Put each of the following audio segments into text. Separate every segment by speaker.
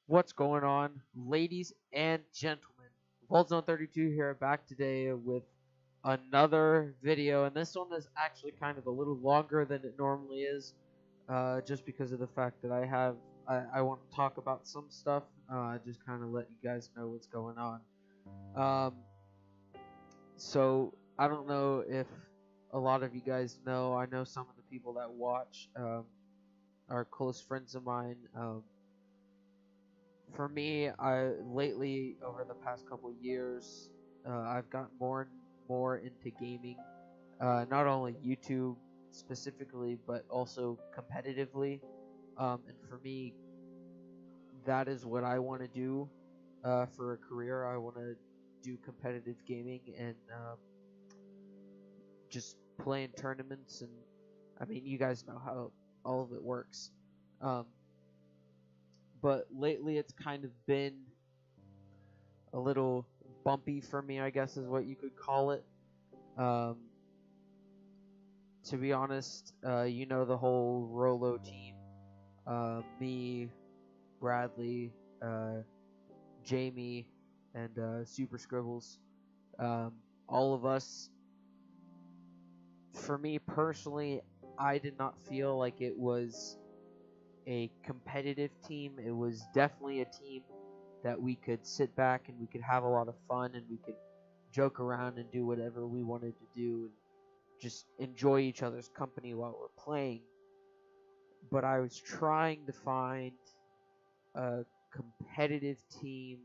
Speaker 1: What's going on, ladies and gentlemen? Vault Zone 32 here, back today with another video, and this one is actually kind of a little longer than it normally is, just because of the fact that I want to talk about some stuff, just kind of let you guys know what's going on. Um, so I don't know if a lot of you guys know. I know some of the people that watch are close friends of mine. For me, I lately over the past couple years, I've gotten more and more into gaming. Not only YouTube specifically, but also competitively. And for me, that is what I want to do for a career. I want to do competitive gaming and just play in tournaments. And I mean, you guys know how all of it works. Um, but lately, it's kind of been a little bumpy for me, I guess is what you could call it. Um, to be honest, you know the whole Rolo team. Me, Bradley, Jamie, and Super Scribbles. All of us. For me personally, I did not feel like it was a competitive team. It was definitely a team that we could sit back and we could have a lot of fun and we could joke around and do whatever we wanted to do and just enjoy each other's company while we're playing. But I was trying to find a competitive team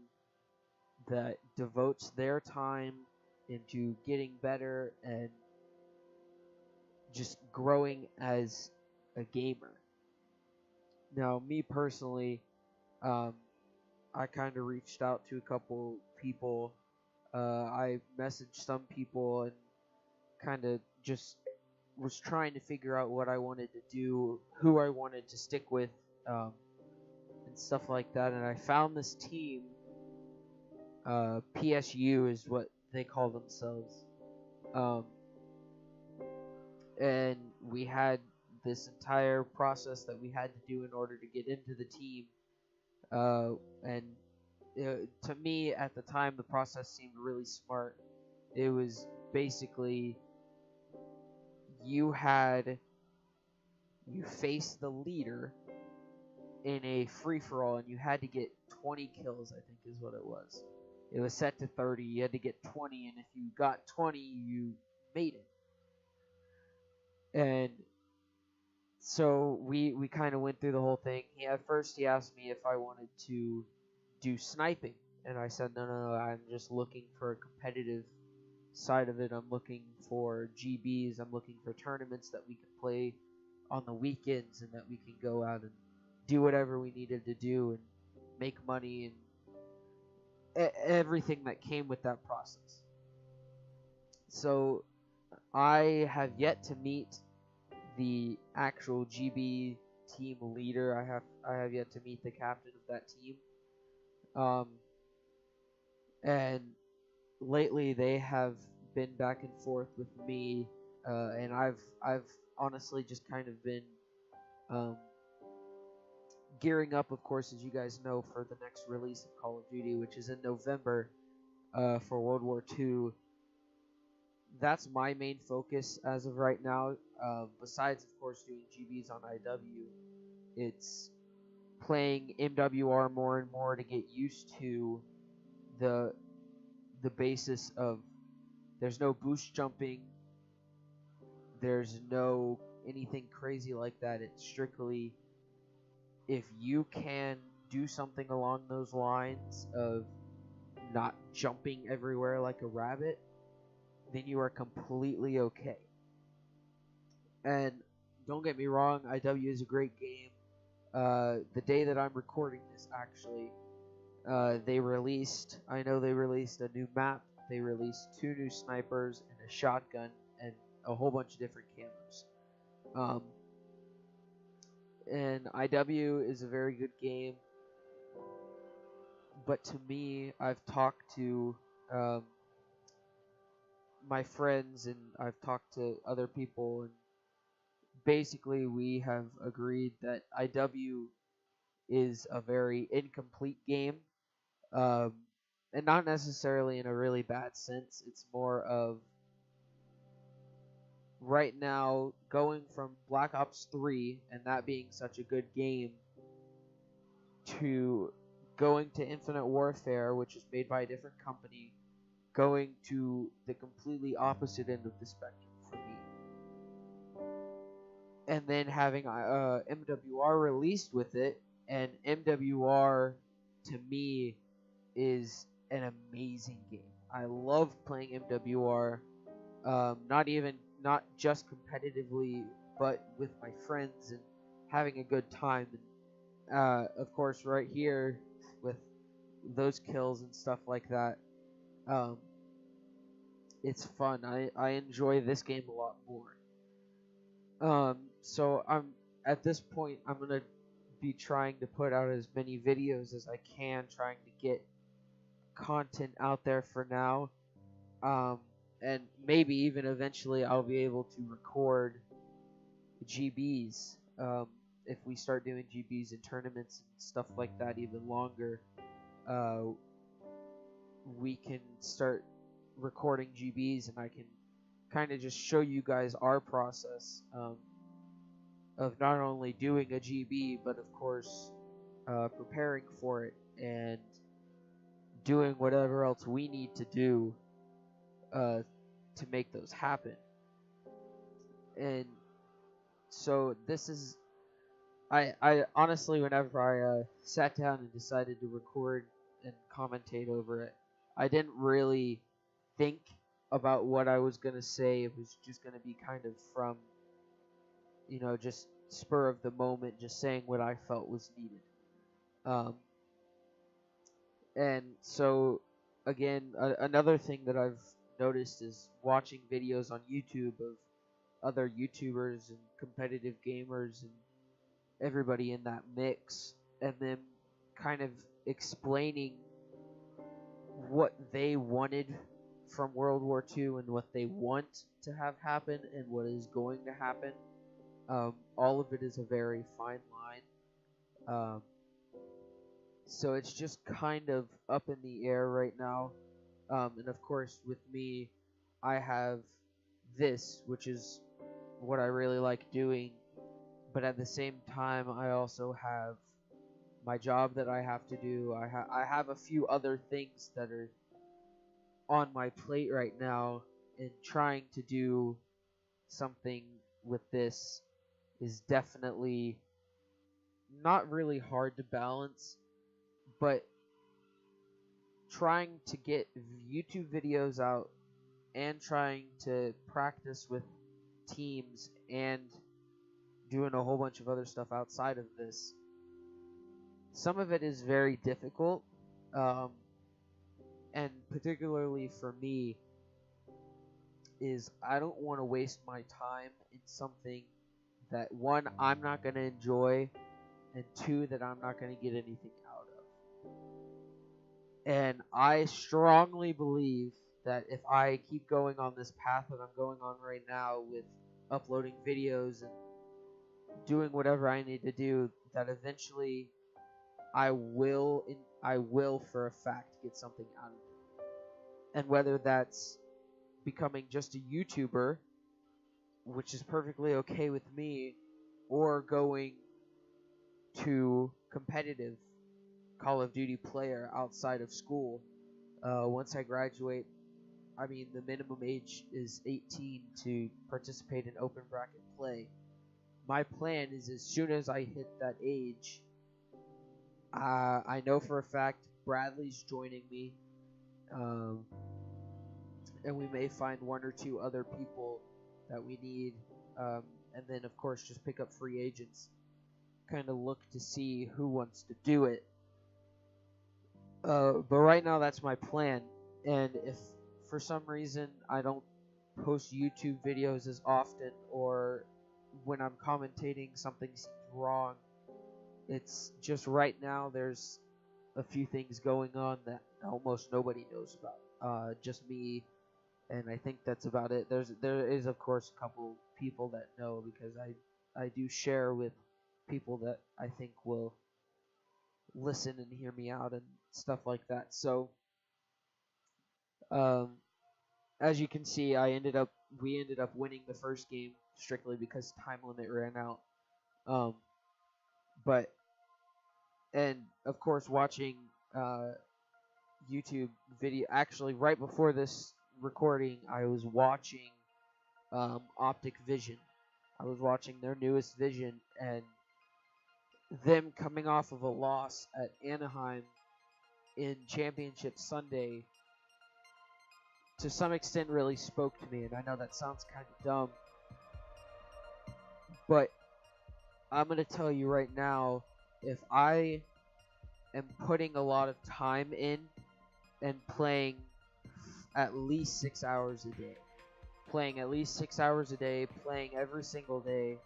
Speaker 1: that devotes their time into getting better and just growing as a gamer. Now, me personally, I kind of reached out to a couple people. I messaged some people and kind of just was trying to figure out what I wanted to do, who I wanted to stick with, and stuff like that. And I found this team. PSU is what they call themselves. And we had this entire process that we had to do in order to get into the team. And to me, at the time, the process seemed really smart. It was basically you faced the leader in a free-for-all, and you had to get 20 kills, I think is what it was. It was set to 30. You had to get 20, and if you got 20, you made it. And so we kind of went through the whole thing. At first, he asked me if I wanted to do sniping, and I said, no, I'm just looking for a competitive side of it. I'm looking for GBs. I'm looking for tournaments that we can play on the weekends and that we can go out and do whatever we needed to do and make money and everything that came with that process. So I have yet to meet the actual GB team leader. I have yet to meet the captain of that team. And lately they have been back and forth with me, and I've honestly just kind of been gearing up, of course, as you guys know, for the next release of Call of Duty, which is in November, for World War II. That's my main focus as of right now. Besides, of course, doing GBs on IW, it's playing MWR more and more to get used to the basis of there's no boost jumping, there's no anything crazy like that. It's strictly if you can do something along those lines of not jumping everywhere like a rabbit, then you are completely okay. And don't get me wrong, IW is a great game. The day that I'm recording this, actually, they released a new map. They released 2 new snipers and a shotgun and a whole bunch of different cameras. And IW is a very good game, but to me, I've talked to my friends and I've talked to other people, and basically we have agreed that IW is a very incomplete game, um, and not necessarily in a really bad sense. It's more of right now going from Black Ops 3 and that being such a good game to going to Infinite Warfare, which is made by a different company, going to the completely opposite end of the spectrum for me. And then having MWR released with it, and MWR to me is an amazing game. I love playing MWR, not just competitively, but with my friends and having a good time. And of course, right here with those kills and stuff like that, it's fun. I enjoy this game a lot more. So I'm at this point, I'm gonna be trying to put out as many videos as I can, trying to get content out there for now. And maybe even eventually I'll be able to record GBs. If we start doing GBs in tournaments and stuff like that even longer, we can start recording GBs, and I can kind of just show you guys our process of not only doing a GB, but of course preparing for it and doing whatever else we need to do to make those happen. And so this is, I honestly, whenever I sat down and decided to record and commentate over it, I didn't really think about what I was going to say. It was just going to be kind of from, just spur of the moment, just saying what I felt was needed. And so, again, another thing that I've noticed is watching videos on YouTube of other YouTubers and competitive gamers and everybody in that mix, and then kind of explaining what they wanted from World War II and what they want to have happen and what is going to happen. All of it is a very fine line. So it's just kind of up in the air right now. And of course, with me, I have this, which is what I really like doing. But at the same time, I also have my job that I have to do. I have a few other things that are on my plate right now, and trying to do something with this is definitely not really hard to balance, but trying to get YouTube videos out and trying to practice with teams and doing a whole bunch of other stuff outside of this. Some of it is very difficult, and particularly for me, is I don't want to waste my time in something that, one, I'm not going to enjoy, and two, that I'm not going to get anything out of. And I strongly believe that if I keep going on this path that I'm going on right now with uploading videos and doing whatever I need to do, that eventually I will for a fact get something out of it. And whether that's becoming just a YouTuber, which is perfectly okay with me, or going to competitive Call of Duty player outside of school. Once I graduate, I mean, the minimum age is 18 to participate in open bracket play. My plan is, as soon as I hit that age, I know for a fact Bradley's joining me, and we may find one or two other people that we need, and then of course just pick up free agents, kind of look to see who wants to do it. But right now that's my plan, and if for some reason I don't post YouTube videos as often, or when I'm commentating something seems wrong, it's just right now there's a few things going on that almost nobody knows about. Just me, and I think that's about it. There is of course a couple people that know, because I do share with people that I think will listen and hear me out and stuff like that. So, um, as you can see, we ended up winning the first game strictly because time limit ran out. Um, but and of course, watching YouTube video. Actually, right before this recording, I was watching Optic Vision. I was watching their newest Vision, and them coming off of a loss at Anaheim in Championship Sunday to some extent really spoke to me. And I know that sounds kind of dumb, but I'm going to tell you right now, if I am putting a lot of time in and playing at least 6 hours a day, playing every single day,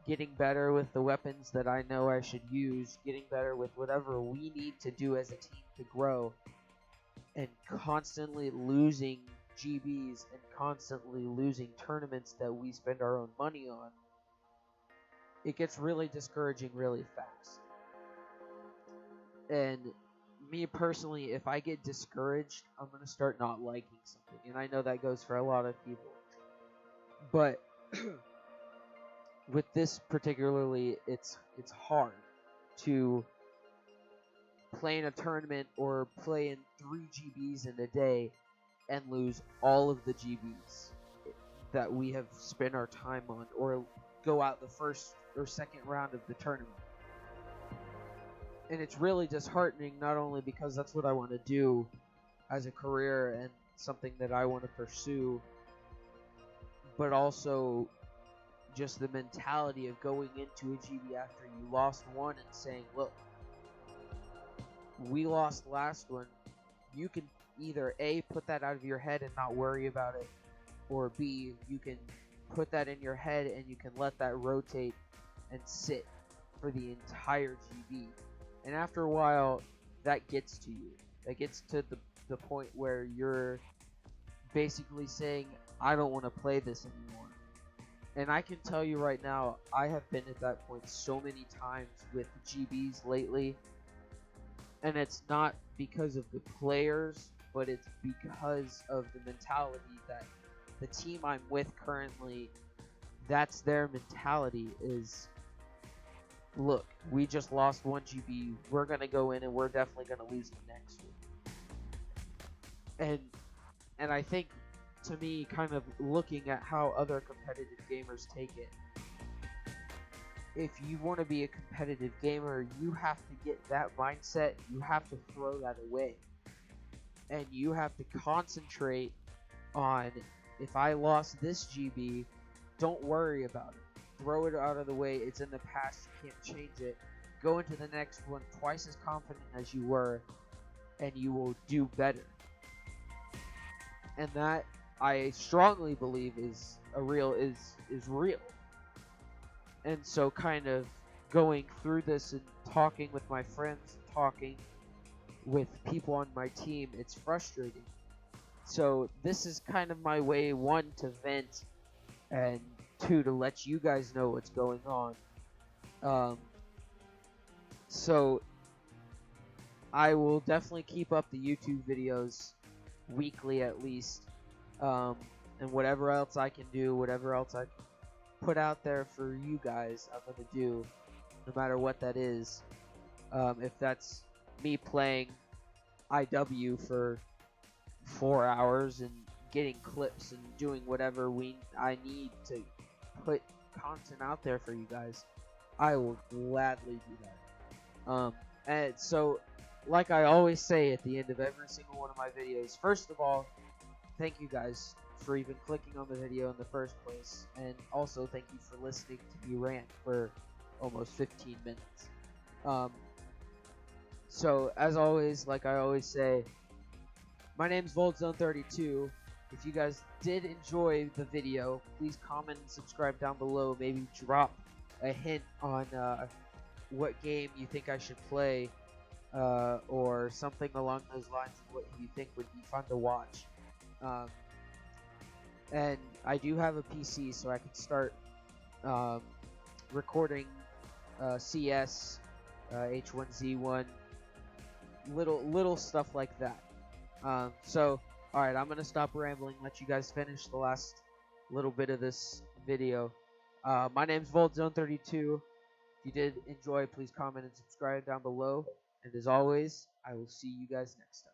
Speaker 1: getting better with the weapons that I know I should use, getting better with whatever we need to do as a team to grow, and constantly losing GBs and constantly losing tournaments that we spend our own money on, it gets really discouraging really fast. And me personally, if I get discouraged, I'm going to start not liking something. And I know that goes for a lot of people. But with this particularly, it's hard to play in a tournament or play in 3 GBs in a day and lose all of the GBs that we have spent our time on, or go out the first or second round of the tournament. And it's really disheartening, not only because that's what I want to do as a career and something that I want to pursue, but also just the mentality of going into a GB after you lost one and saying, look, we lost last one. You can either A, put that out of your head and not worry about it, or B, you can put that in your head and you can let that rotate and sit for the entire GB. And after a while, that gets to you. That gets to the point where you're basically saying, I don't want to play this anymore. And I can tell you right now, I have been at that point so many times with GBs lately. And it's not because of the players, but it's because of the mentality that the team I'm with currently, that's their mentality is, look, we just lost one GB. We're going to go in and we're definitely going to lose the next one. And I think, to me, kind of looking at how other competitive gamers take it, if you want to be a competitive gamer, you have to get that mindset. You have to throw that away. And you have to concentrate on, if I lost this GB, don't worry about it. Throw it out of the way. It's in the past. You can't change it. Go into the next one twice as confident as you were, and you will do better. And that, I strongly believe, is real. And so, kind of going through this and talking with my friends, talking with people on my team, it's frustrating. So this is kind of my way, 1, to vent, and 2, to let you guys know what's going on. So I will definitely keep up the YouTube videos weekly at least, and whatever else I can do, whatever else I can put out there for you guys, I'm going to do, no matter what that is. If that's me playing IW for 4 hours and getting clips and doing whatever I need to put content out there for you guys, I will gladly do that. And so, like I always say at the end of every single one of my videos, first of all, thank you guys for even clicking on the video in the first place, and also thank you for listening to me rant for almost 15 minutes. So, as always, like I always say, my name's VoltZone32. If you guys did enjoy the video, please comment and subscribe down below. Maybe drop a hint on what game you think I should play, or something along those lines of what you think would be fun to watch. And I do have a PC, so I can start recording CS, H1Z1, little stuff like that. So, all right, I'm gonna stop rambling. Let you guys finish the last little bit of this video. My name's VoltZone32. If you did enjoy, please comment and subscribe down below. And as always, I will see you guys next time.